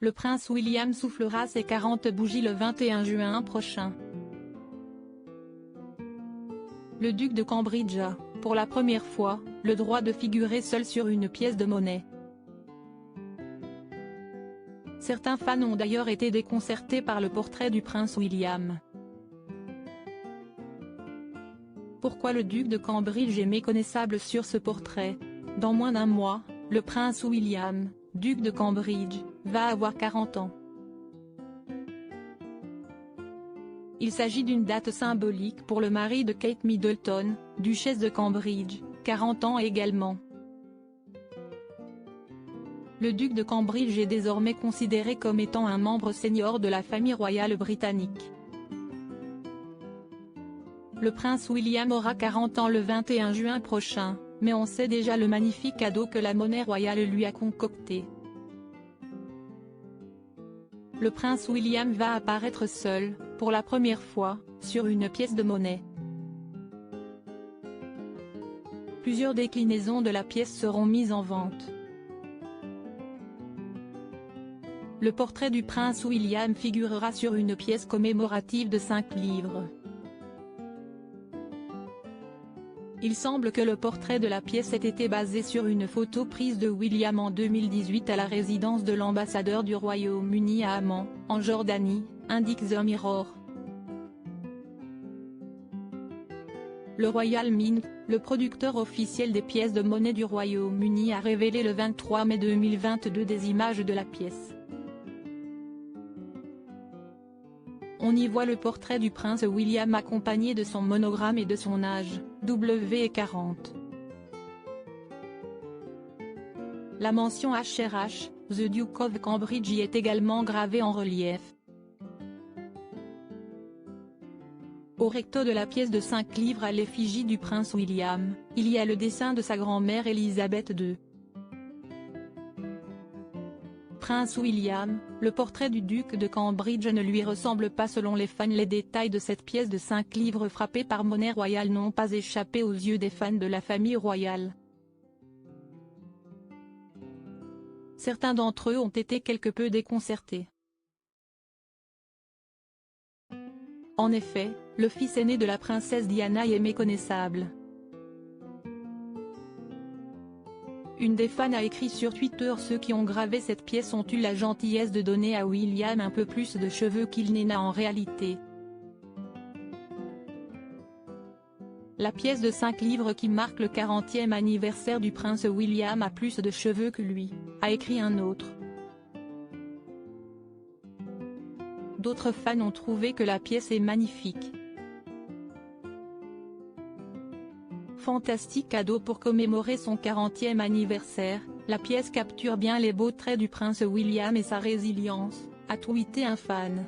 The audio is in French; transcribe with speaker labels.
Speaker 1: Le prince William soufflera ses 40 bougies le 21 juin prochain. Le duc de Cambridge a, pour la première fois, le droit de figurer seul sur une pièce de monnaie. Certains fans ont d'ailleurs été déconcertés par le portrait du prince William. Pourquoi le duc de Cambridge est méconnaissable sur ce portrait? Dans moins d'un mois, le prince William, duc de Cambridge, va avoir 40 ans. Il s'agit d'une date symbolique pour le mari de Kate Middleton, duchesse de Cambridge, 40 ans également. Le duc de Cambridge est désormais considéré comme étant un membre senior de la famille royale britannique. Le prince William aura 40 ans le 21 juin prochain, mais on sait déjà le magnifique cadeau que la monnaie royale lui a concocté. Le prince William va apparaître seul, pour la première fois, sur une pièce de monnaie. Plusieurs déclinaisons de la pièce seront mises en vente. Le portrait du prince William figurera sur une pièce commémorative de 5 livres. Il semble que le portrait de la pièce ait été basé sur une photo prise de William en 2018 à la résidence de l'ambassadeur du Royaume-Uni à Amman, en Jordanie, indique The Mirror. Le Royal Mint, le producteur officiel des pièces de monnaie du Royaume-Uni, a révélé le 23 mai 2022 des images de la pièce. On y voit le portrait du prince William accompagné de son monogramme et de son âge, W40. La mention HRH, The Duke of Cambridge, y est également gravée en relief. Au recto de la pièce de 5 livres à l'effigie du prince William, il y a le dessin de sa grand-mère Élisabeth II. Prince William, le portrait du duc de Cambridge ne lui ressemble pas selon les fans. Les détails de cette pièce de 5 livres frappée par monnaie royale n'ont pas échappé aux yeux des fans de la famille royale. Certains d'entre eux ont été quelque peu déconcertés. En effet, le fils aîné de la princesse Diana est méconnaissable. Une des fans a écrit sur Twitter: ceux qui ont gravé cette pièce ont eu la gentillesse de donner à William un peu plus de cheveux qu'il n'en a en réalité. La pièce de 5 livres qui marque le 40e anniversaire du prince William a plus de cheveux que lui, a écrit un autre. D'autres fans ont trouvé que la pièce est magnifique. Fantastique cadeau pour commémorer son 40e anniversaire, la pièce capture bien les beaux traits du prince William et sa résilience, a tweeté un fan.